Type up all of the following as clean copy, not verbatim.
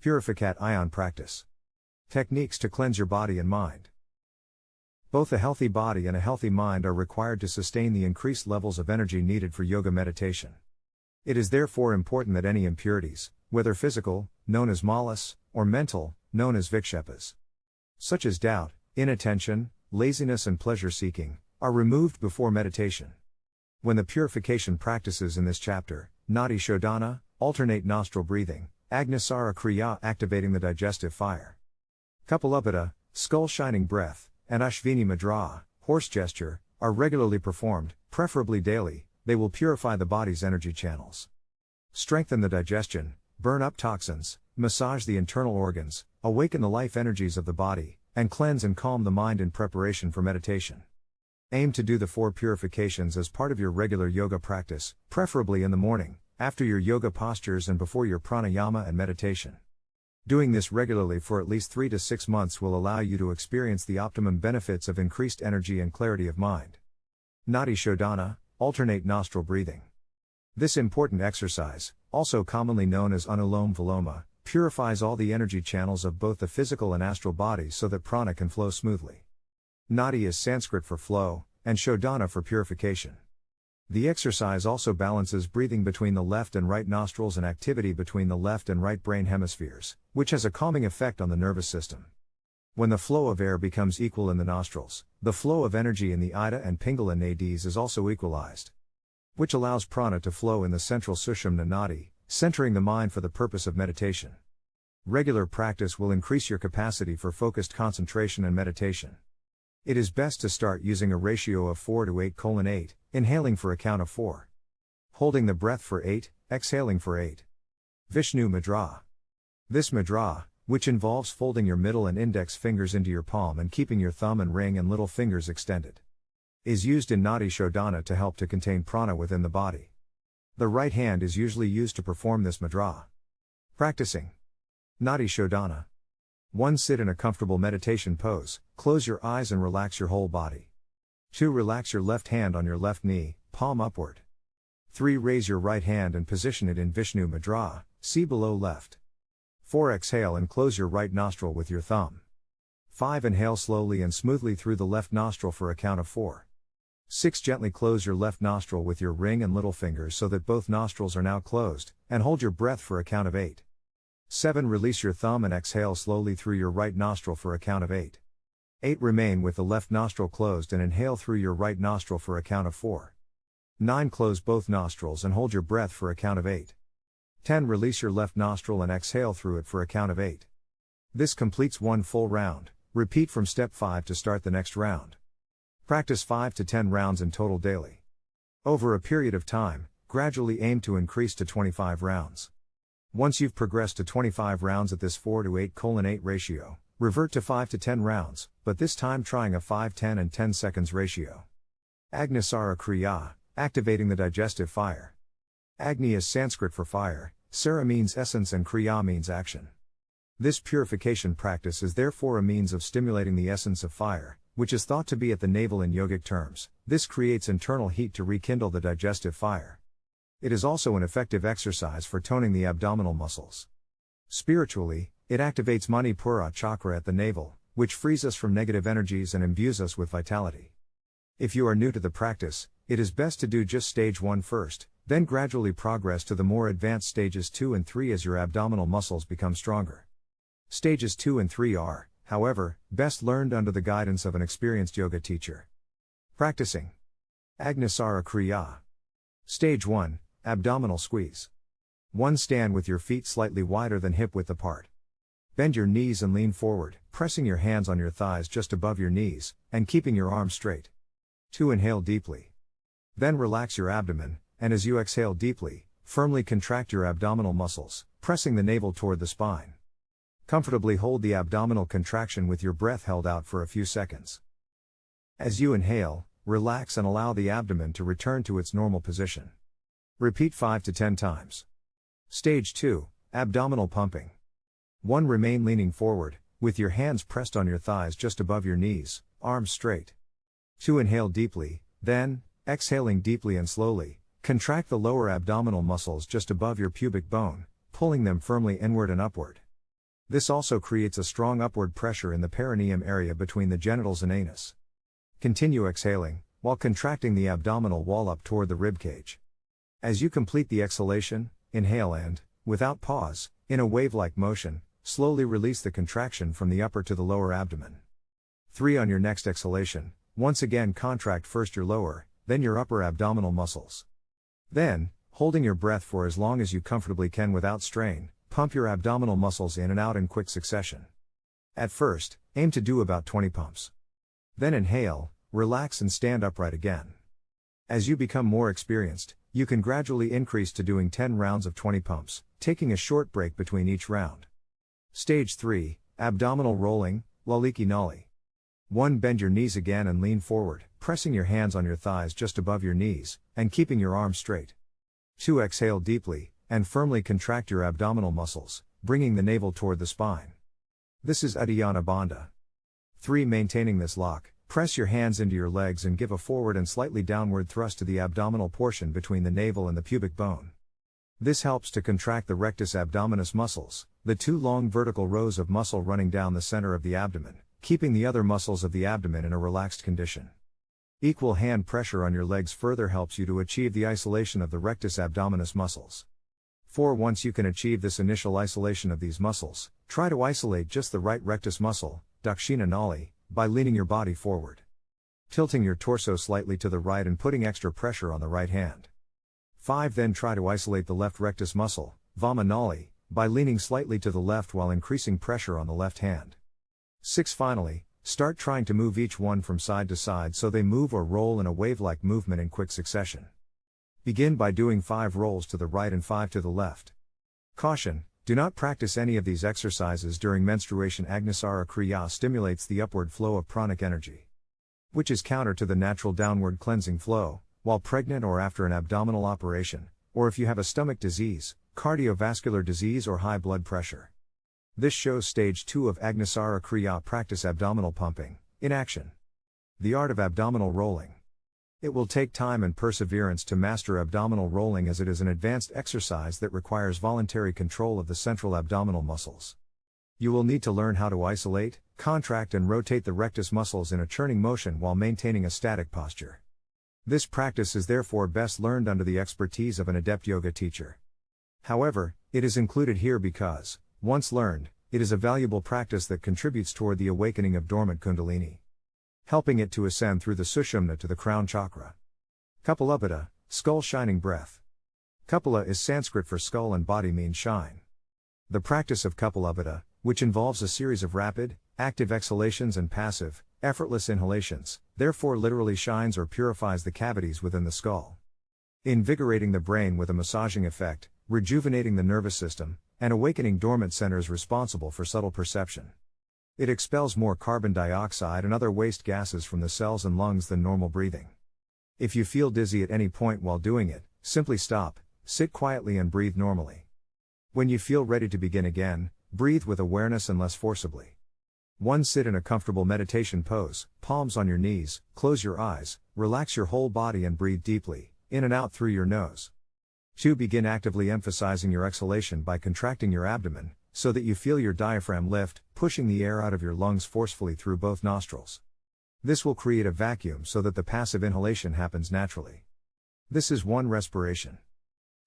Purificat Ion Practice. Techniques to cleanse your body and mind. Both a healthy body and a healthy mind are required to sustain the increased levels of energy needed for yoga meditation. It is therefore important that any impurities, whether physical, known as malas, or mental, known as vikshepas, such as doubt, inattention, laziness and pleasure-seeking, are removed before meditation. When the purification practices in this chapter, Nadi Shodhana, alternate nostril breathing, Agnisara Kriya activating the digestive fire, Kapalabhati, skull shining breath, and Ashvini Mudra, horse gesture, are regularly performed, preferably daily. They will purify the body's energy channels, strengthen the digestion, burn up toxins, massage the internal organs, awaken the life energies of the body, and cleanse and calm the mind in preparation for meditation. Aim to do the 4 purifications as part of your regular yoga practice, preferably in the morning, after your yoga postures and before your pranayama and meditation. Doing this regularly for at least 3 to 6 months will allow you to experience the optimum benefits of increased energy and clarity of mind. Nadi Shodhana, alternate nostril breathing. This important exercise, also commonly known as Anulom Viloma, purifies all the energy channels of both the physical and astral bodies so that prana can flow smoothly. Nadi is Sanskrit for flow, and Shodhana for purification. The exercise also balances breathing between the left and right nostrils and activity between the left and right brain hemispheres, which has a calming effect on the nervous system. When the flow of air becomes equal in the nostrils, the flow of energy in the Ida and Pingala nadis is also equalized, which allows prana to flow in the central Sushumna nadi, centering the mind for the purpose of meditation. Regular practice will increase your capacity for focused concentration and meditation. It is best to start using a ratio of 4:8:8, inhaling for a count of 4. Holding the breath for 8, exhaling for 8. Vishnu Mudra. This mudra, which involves folding your middle and index fingers into your palm and keeping your thumb and ring and little fingers extended, is used in Nadi Shodhana to help to contain prana within the body. The right hand is usually used to perform this mudra. Practicing Nadi Shodhana. 1. Sit in a comfortable meditation pose, close your eyes and relax your whole body. 2. Relax your left hand on your left knee, palm upward. 3. Raise your right hand and position it in Vishnu Mudra, see below left. 4. Exhale and close your right nostril with your thumb. 5. Inhale slowly and smoothly through the left nostril for a count of 4. 6. Gently close your left nostril with your ring and little fingers so that both nostrils are now closed, and hold your breath for a count of 8. 7. Release your thumb and exhale slowly through your right nostril for a count of 8. 8. Remain with the left nostril closed and inhale through your right nostril for a count of 4. 9. Close both nostrils and hold your breath for a count of 8. 10. Release your left nostril and exhale through it for a count of 8. This completes 1 full round. Repeat from step 5 to start the next round. Practice 5 to 10 rounds in total daily. Over a period of time, gradually aim to increase to 25 rounds. Once you've progressed to 25 rounds at this 4:8:8 ratio, revert to 5 to 10 rounds, but this time trying a 5, 10 and 10 seconds ratio. Agnisara Kriya, activating the digestive fire. Agni is Sanskrit for fire, Sara means essence and Kriya means action. This purification practice is therefore a means of stimulating the essence of fire, which is thought to be at the navel in yogic terms. This creates internal heat to rekindle the digestive fire. It is also an effective exercise for toning the abdominal muscles. Spiritually, it activates Manipura chakra at the navel, which frees us from negative energies and imbues us with vitality. If you are new to the practice, it is best to do just stage 1 first, then gradually progress to the more advanced stages 2 and 3 as your abdominal muscles become stronger. Stages 2 and 3 are, however, best learned under the guidance of an experienced yoga teacher. Practicing Agnisara Kriya. Stage 1, abdominal squeeze. 1. Stand with your feet slightly wider than hip width apart. Bend your knees and lean forward, pressing your hands on your thighs just above your knees, and keeping your arms straight. 2. Inhale deeply. Then relax your abdomen, and as you exhale deeply, firmly contract your abdominal muscles, pressing the navel toward the spine. Comfortably hold the abdominal contraction with your breath held out for a few seconds. As you inhale, relax and allow the abdomen to return to its normal position. Repeat 5 to 10 times. Stage 2, abdominal pumping. 1. Remain leaning forward, with your hands pressed on your thighs just above your knees, arms straight. 2. Inhale deeply, then, exhaling deeply and slowly, contract the lower abdominal muscles just above your pubic bone, pulling them firmly inward and upward. This also creates a strong upward pressure in the perineum area between the genitals and anus. Continue exhaling, while contracting the abdominal wall up toward the ribcage. As you complete the exhalation, inhale and, without pause, in a wave-like motion, slowly release the contraction from the upper to the lower abdomen. 3. On your next exhalation, once again contract first your lower, then your upper abdominal muscles. Then, holding your breath for as long as you comfortably can without strain, pump your abdominal muscles in and out in quick succession. At first, aim to do about 20 pumps. Then inhale, relax and stand upright again. As you become more experienced, you can gradually increase to doing 10 rounds of 20 pumps, taking a short break between each round. Stage 3, Abdominal Rolling, Laliki Nali. 1. Bend your knees again and lean forward, pressing your hands on your thighs just above your knees, and keeping your arms straight. 2. Exhale deeply, and firmly contract your abdominal muscles, bringing the navel toward the spine. This is Uddiyana Bandha. 3. Maintaining this lock, press your hands into your legs and give a forward and slightly downward thrust to the abdominal portion between the navel and the pubic bone. This helps to contract the rectus abdominis muscles, the 2 long vertical rows of muscle running down the center of the abdomen, keeping the other muscles of the abdomen in a relaxed condition. Equal hand pressure on your legs further helps you to achieve the isolation of the rectus abdominis muscles. 4. Once you can achieve this initial isolation of these muscles, try to isolate just the right rectus muscle, Dakshina Nali, by leaning your body forward. Tilting your torso slightly to the right and putting extra pressure on the right hand. 5. Then try to isolate the left rectus muscle, Vama Nali, by leaning slightly to the left while increasing pressure on the left hand. 6. Finally, start trying to move each one from side to side so they move or roll in a wave-like movement in quick succession. Begin by doing 5 rolls to the right and 5 to the left. Caution: do not practice any of these exercises during menstruation. Agnisara Kriya stimulates the upward flow of pranic energy, which is counter to the natural downward cleansing flow, while pregnant or after an abdominal operation, or if you have a stomach disease, cardiovascular disease or high blood pressure. This shows stage 2 of Agnisara Kriya practice, abdominal pumping, in action. The art of abdominal rolling. It will take time and perseverance to master abdominal rolling, as it is an advanced exercise that requires voluntary control of the central abdominal muscles. You will need to learn how to isolate, contract and rotate the rectus muscles in a churning motion while maintaining a static posture. This practice is therefore best learned under the expertise of an adept yoga teacher. However, it is included here because, once learned, it is a valuable practice that contributes toward the awakening of dormant kundalini, helping it to ascend through the sushumna to the crown chakra. Kapalabhati, skull shining breath. Kapala is Sanskrit for skull and body means shine. The practice of Kapalabhati, which involves a series of rapid, active exhalations and passive, effortless inhalations, therefore literally shines or purifies the cavities within the skull, invigorating the brain with a massaging effect, rejuvenating the nervous system, and awakening dormant centers responsible for subtle perception. It expels more carbon dioxide and other waste gases from the cells and lungs than normal breathing. If you feel dizzy at any point while doing it, simply stop, sit quietly and breathe normally. When you feel ready to begin again, breathe with awareness and less forcibly. 1. Sit in a comfortable meditation pose, palms on your knees, close your eyes, relax your whole body and breathe deeply, in and out through your nose. 2. Begin actively emphasizing your exhalation by contracting your abdomen, so that you feel your diaphragm lift, pushing the air out of your lungs forcefully through both nostrils. This will create a vacuum so that the passive inhalation happens naturally. This is 1 respiration.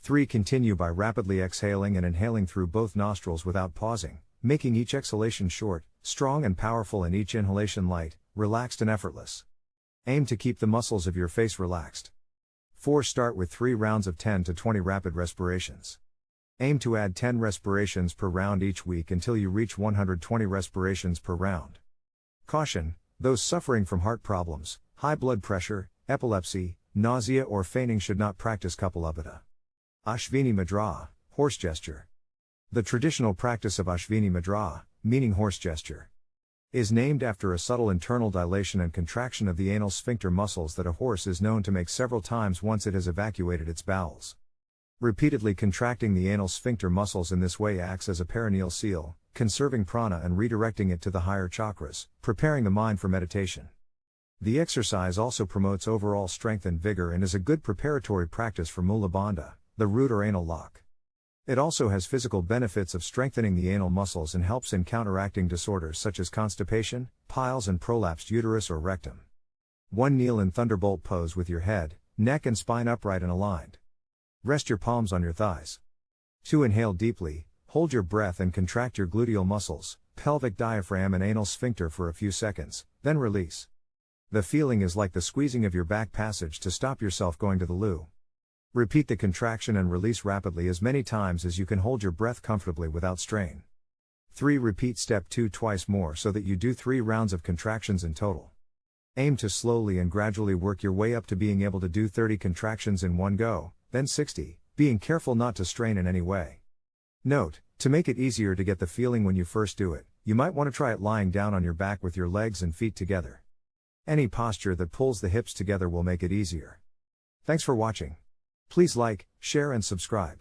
3. Continue by rapidly exhaling and inhaling through both nostrils without pausing, making each exhalation short, strong and powerful, and each inhalation light, relaxed and effortless. Aim to keep the muscles of your face relaxed. 4. Start with 3 rounds of 10 to 20 rapid respirations. Aim to add 10 respirations per round each week until you reach 120 respirations per round. Caution: those suffering from heart problems, high blood pressure, epilepsy, nausea or fainting should not practice Kapalabhati. Ashvini Mudra, horse gesture. The traditional practice of Ashvini Mudra, meaning horse gesture, is named after a subtle internal dilation and contraction of the anal sphincter muscles that a horse is known to make several times once it has evacuated its bowels. Repeatedly contracting the anal sphincter muscles in this way acts as a perineal seal, conserving prana and redirecting it to the higher chakras, preparing the mind for meditation. The exercise also promotes overall strength and vigor and is a good preparatory practice for Mula Bandha, the root or anal lock. It also has physical benefits of strengthening the anal muscles and helps in counteracting disorders such as constipation, piles and prolapsed uterus or rectum. 1. Kneel in thunderbolt pose with your head, neck and spine upright and aligned. Rest your palms on your thighs. 2. Inhale deeply, hold your breath and contract your gluteal muscles, pelvic diaphragm and anal sphincter for a few seconds, then release. The feeling is like the squeezing of your back passage to stop yourself going to the loo. Repeat the contraction and release rapidly as many times as you can hold your breath comfortably without strain. 3. Repeat step 2 twice more so that you do 3 rounds of contractions in total. Aim to slowly and gradually work your way up to being able to do 30 contractions in one go, then 60, being careful not to strain in any way. Note, to make it easier to get the feeling when you first do it, you might want to try it lying down on your back with your legs and feet together. Any posture that pulls the hips together will make it easier. Thanks for watching. Please like, share and subscribe.